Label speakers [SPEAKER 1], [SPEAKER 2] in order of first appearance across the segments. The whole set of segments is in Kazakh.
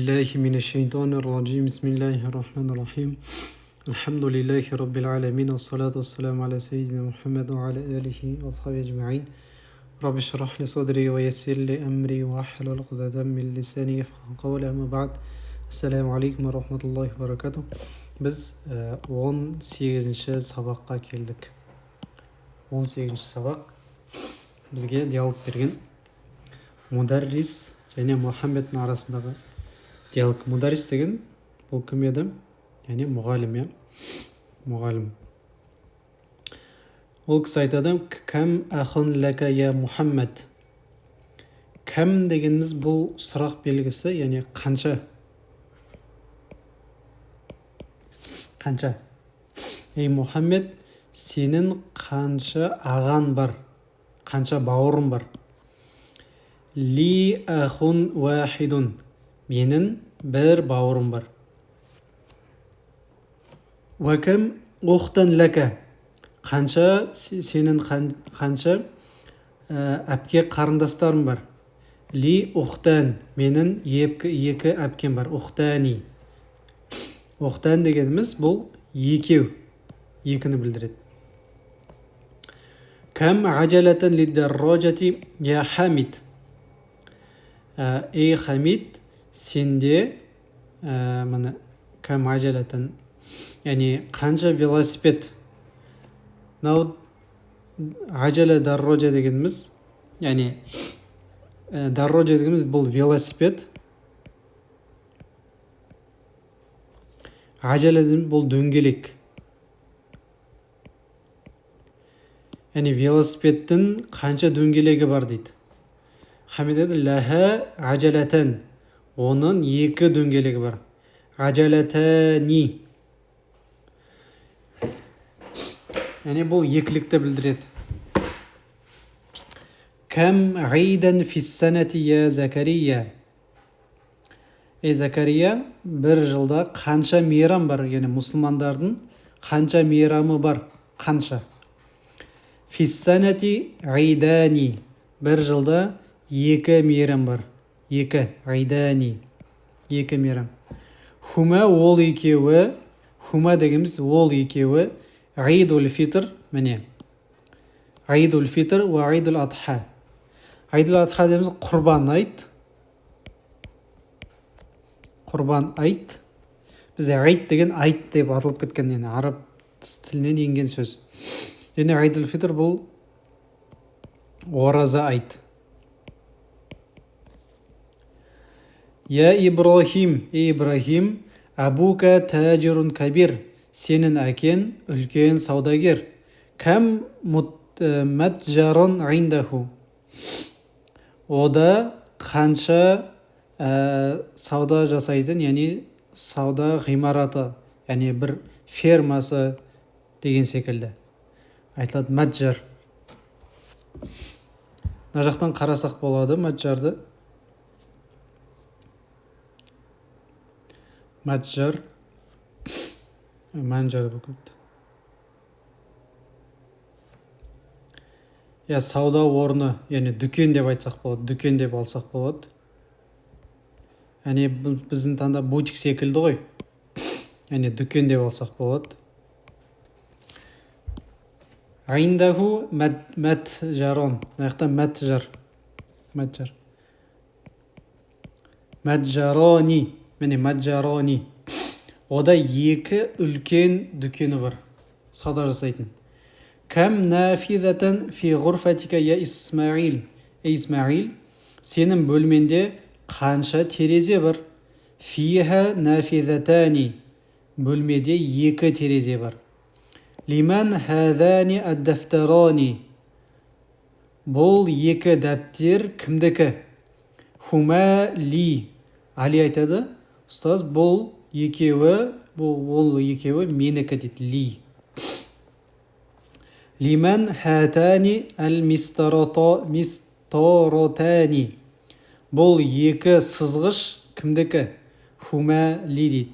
[SPEAKER 1] الله من الشيطان الرجيم بسم الله الرحمن الرحيم الحمد لله رب العالمين والصلاة والسلام على سيدنا محمد وعلى آله وصحبه أجمعين رب اشرح لي صدري ويسر لي أمري واحلل عقدة من لساني يفقهوا قولي أما بعد السلام عليكم ورحمة الله وبركاته. Biz 18-ші сабаққа келдік. 18-ші сабақ бізге диалог берген Мударрис және Мұхаммедтің арасындағы диалог. Мударрис деген бұл кім еді? Яғни мұғалім, мұғалім. Ол кісі айтады: "Кәм ахун ләка я Мұхаммед." Кәм дегеніміз бұл сұрақ белгісі, яғни қанша. Қанша? Ей Мұхаммед, сенің қанша ағаң бар? Қанша бауырың бар? Ли ахун уахидун. Менің бір бауырым бар. Уакам ухтан лака. Қанша сенің қанша әпке қарындастарым бар? Ли ухтан. Менің екі әпкем бар. Ухтани. Ухтан дегеніміз бұл екеу. Екіні білдіреді. Кам ажалатан лиддаррожати я Хамид. Ей Хамид, сенде міне кам ажалатан, яғни қанша велосипед. Нау ажала даррожа дегеніміз, яғни даррожа дегеніміз бұл велосипед. Ажала дегеніміз бұл дөңгелек. Яғни велосипедтің қанша дөңгелегі бар дейді. Хамид еді: "Ләһә ажалатан." Оның екі дөңгелегі бар. Ажалатани. Яғни бұл екілікті білдіреді. Кәм ғидан фиссанати я Закария. Ей Закария, бір жылда қанша мейрам бар? Яғни мұсылмандардың қанша мейрамы бар? Қанша? Фиссанати ғидани. Бір жылда екі мейрам бар. Екі. Ғидани. Екі мейрам. Хума ол екеуі. Хума дегеніміз ол екеуі. Ғидул фитр. Міне. Ғидул фитр ва ғидул адха. Ғидул адха дегеніміз құрбан айт. Құрбан айт. Бізде ғид деген айт деп атылып кеткен, яғни араб тілінен енген сөз. Және ғидул фитр бұл ораза айт. Я Ибрахим, ей Ибрахим, абука таджирун кабир. Сенің әкен үлкен саудагер. Кәм матжарон ғиндаху. Ода қанша сауда жасайтын, яғни сауда ғимараты, яғни бір фермасы деген секілді. Айтылады матжар. Мына жақтан қарасақ болады матжарды. Матжар. Манжар бүкілді. Сауда орны, яғни дүкен деп айтсақ болады. Дүкен деп алсақ болады. Яғни біздің таңда бутик секілді ғой. Яғни дүкен деп алсақ болады. Ғиндаху матжарон. Наяқта матжар. Матжар. Матжарони. Міне матжарони. Ода екі үлкен дүкені бар. Сауда жасайтын. Кәм нафизатан фи ғурфатика я Исмаил. Ей Исмаил, сенің бөлменде қанша терезе бар? Фиха нафизатани. Бөлмеде екі терезе бар. Лиман хазани аддафтарани. Бұл екі дәптер кімдікі? Хума ли. Али айтады: "Ұстаз, бұл екеуі менікі" дейді. Ли. Лиман хатани ал-мистаротани. Бұл екі сызғыш кімдікі? Хума ли дейді.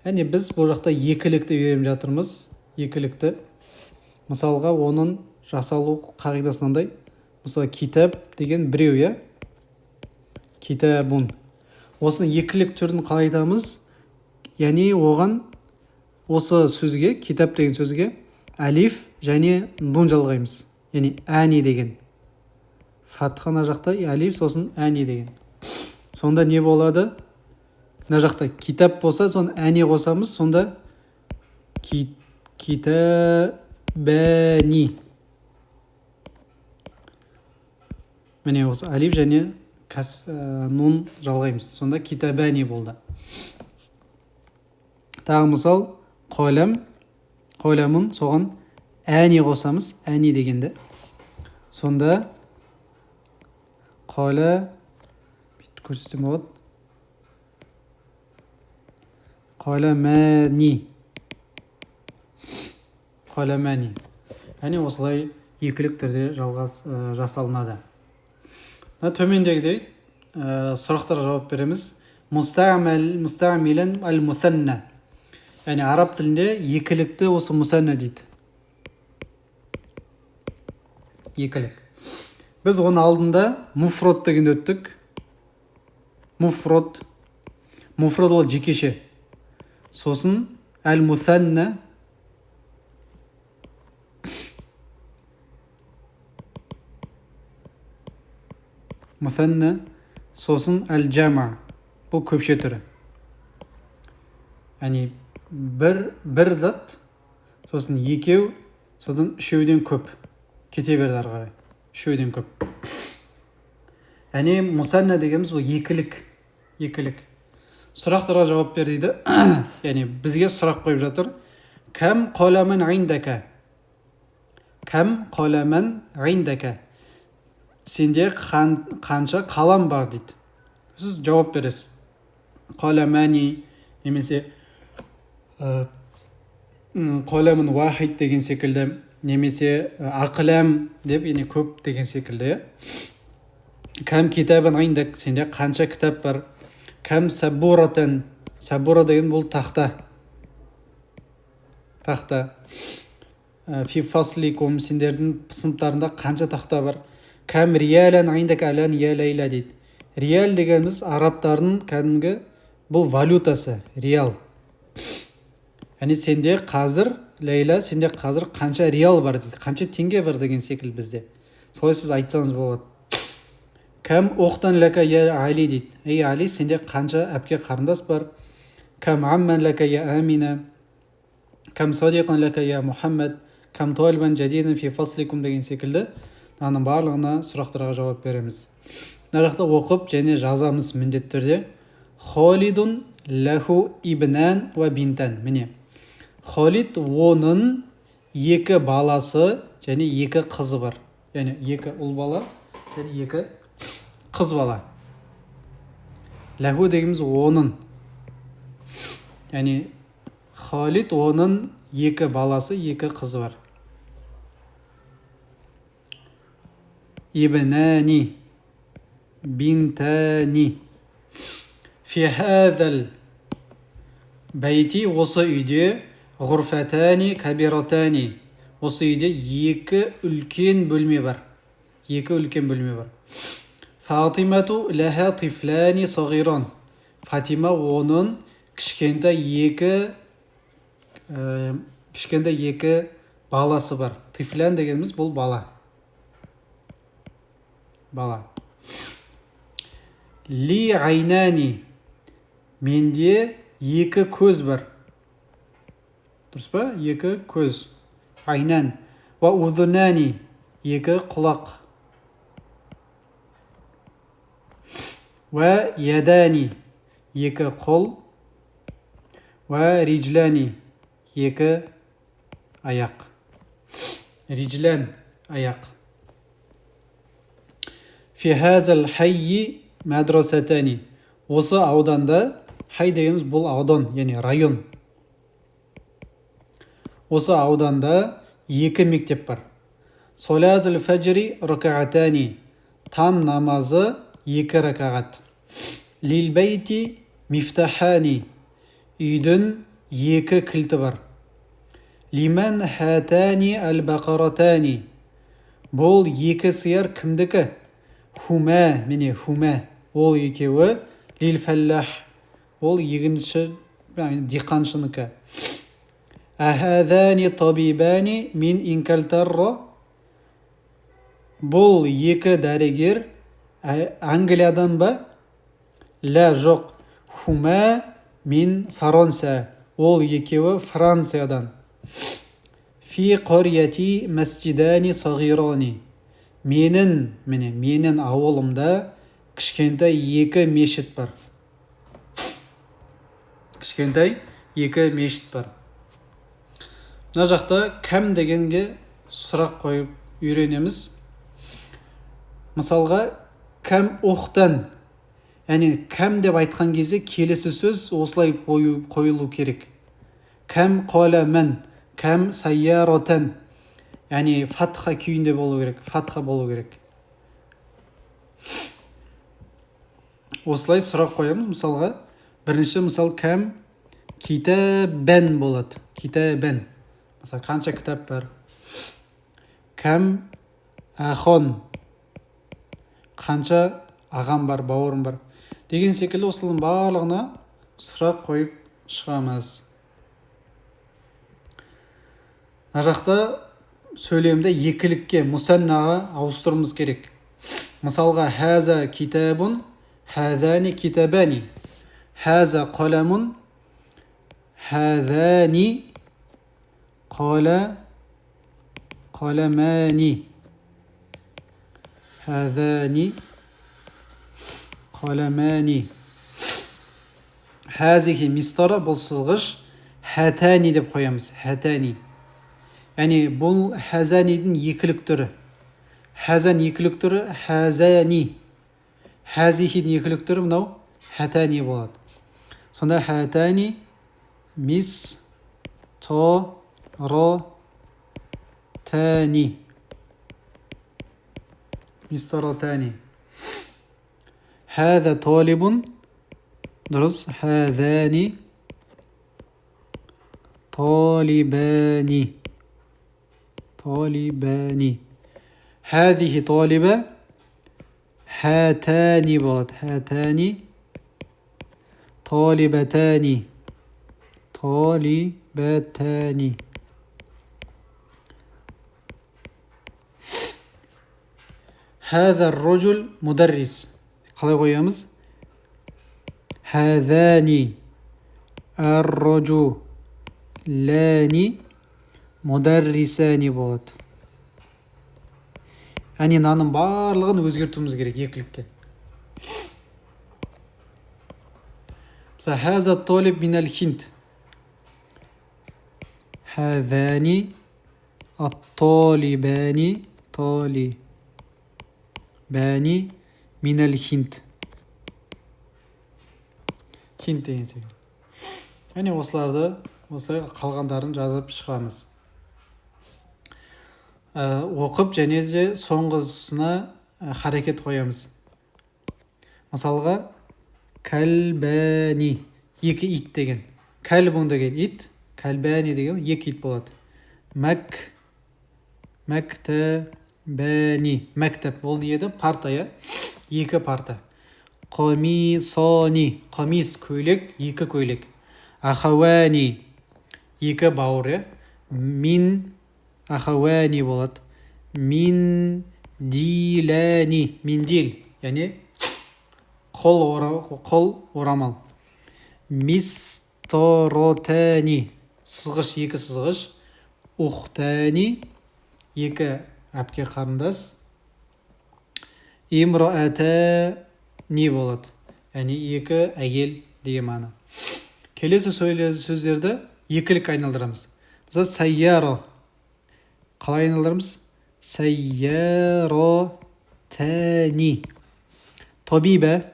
[SPEAKER 1] Яғни біз бұл жақта екілікті үйреніп жатырмыз. Екілікті. Мысалға оның жасалу қағидасынандай. Мысалы китап деген біреу, китабун. Осыны екілік түрін қалай айтамыз? Яғни оған осы сөзге, китап деген сөзге әлиф және нун жалғаймыз. Яғни әни деген. Фатха мына жақта әлиф, сосын әни деген. Сонда не болады? Мына жақта китап болса, соны әни қосамыз, сонда китабәни. Міне осы әлиф және нун жалғаймыз. Сонда китабәни болды. Тағы мысал, қолам, қоламын, соған әни қосамыз, әни дегенде. Сонда қола, бүйтіп көрсетсем болады. Қоламәни. Қоламәни. Әне осылай екілік түрде жасалынады. Төмендегідей сұрақтарға жауап береміз. Мустамилен әл-мусанна. Яғни араб тілінде екілікті осы мусанна дейді. Екілік. Біз оның алдында муфрод деген өттік. Муфрод ол жекеше. Сосын әл-мусанна. Мусанна. Сосын әл-джама. Бұл көпше түрі. Яғни бір зат, сосын екеу, сосын үшеуден көп. Кете берді ары қарай. Үшеуден көп. Яғни мусанна дегеніміз ол екілік. Сұрақтарға жауап бер дейді. Яғни бізге сұрақ қойып жатыр. Кәм қоламан ғиндака. Кәм қоламан ғиндака. Сенде қанша қалам бар дейді. Сіз жауап бересіз. Қоламани немесе қоламын уахид деген секілді, немесе ақылам деп, яғни көп деген секілді. Кәм китабан ғиндак, сенде қанша кітап бар? Кәм сабуратан, сабура деген бұл тақта. Фи фасликум, сендердің сыныптарында қанша тақта бар? Кәм риялан ғиндак алан я лейла дейді. Риал дегеніміз арабтардың кәдімгі бұл валютасы, риал. Яғни сенде қазір, Лейла, сенде қазір қанша риал бар дейді, қанша теңге бар деген секілді бізде. Солай сіз айтсаңыз болады. Кәм оқтан ләка я Али дейді. Ей Али, сенде қанша әпке қарындас бар? Кәм амман ләка я Амина. Кәм садиқан ләка я Мухаммад. Кәм туалбан жадиден фи фасликум деген секілді. Аның барлығына сұрақтарға жауап береміз. Мына жақта оқып және жазамыз міндетті түрде. Холидун лаху ибнан ва бинтан. Міне. Холид оның екі баласы және екі қызы бар. Яғни екі ұл бала және екі қыз бала. Лаху дегеніміз оның. Яғни Холид оның екі баласы, екі қызы бар. Ибнани, бинтани. Фи хазал бәйти, осы үйде, ғурфатани кабиратани, осы үйде екі үлкен бөлме бар. Фатимату лаха тифлани сағиран. Фатима оның кішкентай екі баласы бар. Тифлан дегеніміз бұл бала. Ли айнани, менде екі көз бар. Дұрыс па? Екі көз. Айнан. Ва удунани, екі құлақ. Ва ядани, екі қол. Ва риджлани, екі аяқ. Риджлан, аяқ. Фи хазал хайи мадрасатани. Осы ауданда, хай дегеніміз бұл аудан, яғни район. Осы ауданда екі мектеп бар. Солатул фаджри ракаатани. Таң намазы екі ракағат. Лил бейти мифтахани. Үйдің екі кілті бар. Лиман хатани ал-бақаратани. Бұл екі сиыр кімдікі? Хума, міне хума. Ол екеуі лил фаллах ол егінші диқаншынікі. Ахадани табибани мин инкалтарра бұл екі дәрігер Англиядан ба? Ля жоқ. Хума мин Франция ол екеуі Франциядан. Фи қарияти масжидани сағирани менің ауылымда кішкентай екі мешіт бар. Кішкентай екі мешіт бар. Мына жақта кәм дегенге сұрақ қойып үйренеміз. Мысалға кәм ұқтан, яғни кәм деп айтқан кезде келесі сөз осылай қойылу керек. Кәм қола мән, кәм сайяротан, яғни фатха күйінде болу керек, фатха болу керек. Осылай сұрақ қоямыз. Мысалға бірінші мысал кәм китабан болады. Китабан. Мысалы қанша кітап бар? Кәм ахон, қанша ағам бар, бауырым бар деген секілді осылардың барлығына сұрақ қойып шығамыз. Мына жақта сөйлемді екілікке, мусаннаға ауыстыруымыз керек. Мысалға хаза китабун, хазани китабани, хаза қаламун, хазани қаламани, хазани қаламани. Хазихи мистара бұл сызғыш, хатани деп қоямыз. Хатани. Яғни бұл хазанидың екілік түрі. Хазан екілік түрі хазани. Хазихидің екілік түрі мынау хатани болады. Сонда хатани мис то ро тани. Мистаротани. هذا طالب درس هذان طالبان هذه طالبة هاتان بود هاتان طالبتان هذا الرجل مدرس. қалай қоямыз? هذان الرجلان مدرسان болады. Яғни мынаның барлығын өзгертуіміз керек екілікке. Мысалы هذا الطالب من الهند. هذان الطالبان من الهند. Хинд деген секілді. Яғни осыларды, осылай қалғандарын жазып шығамыз. Оқып және де соңғысына харекет қоямыз. Мысалға кәлбәни, екі ит деген. Кәлбун деген ит, кәлбәни деген екі ит болады. Мәктәбәни, мәктәп ол не еді? Парта, я? Екі парта. Қомисони, қомис көйлек, екі көйлек. Ахауани, екі бауыр, я? Мин ахауани болады. Миндилани, миндил, яғни қол орамал. Мисторотани, сызғыш, екі сызғыш. Ухтани, екі әпке қарындас. Имроатани болады, яғни екі әйел деген мағына. Келесі сөздерді екілік айналдырамыз. Мысалы сайяро қалай айналдырамыз? Сайяротани. Табиба,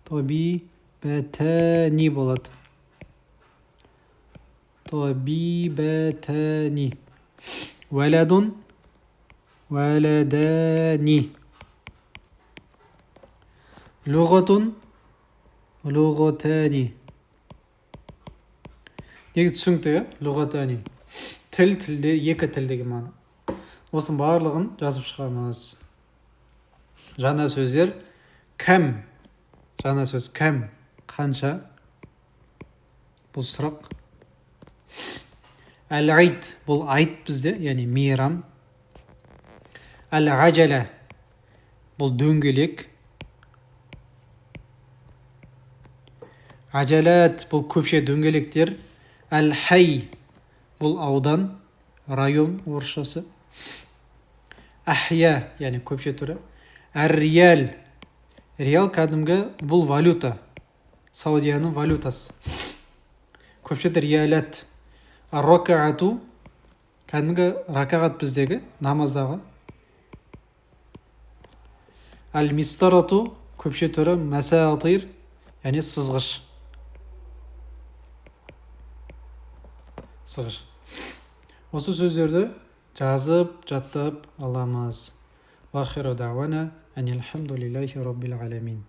[SPEAKER 1] табибатани болады. Табибатани. Валадун, валадани. Луғатун, луғатани. Неге түсінікті, я? Луғатани. Тілде, екі тіл деген мағына. Осының барлығын жазып шығамыз. Жаңа сөздер кім жаңа сөз кім қанша бұл сұрақ. Әл-айд бұл айт бізде, яғни мейрам. Әл-ажала бұл дөңгелек. Ажалат бұл көпше дөңгелектер. Әл-хай бұл аудан, район орысшасы. Ахия яғни көпше түрі. Әр-риал риал кәдімгі бұл валюта, Саудияның валютасы. Көпшеті риалат. Ар-ракаату кәдімгі ракағат біздегі намаздағы. Әл-мистарату көпше түрі мәсәатир яғни сызғыш. Осы сөздерді жазып, жаттап аламыз. Ва ахиру дa'wana анил хамдулиллахи rabbil alamin.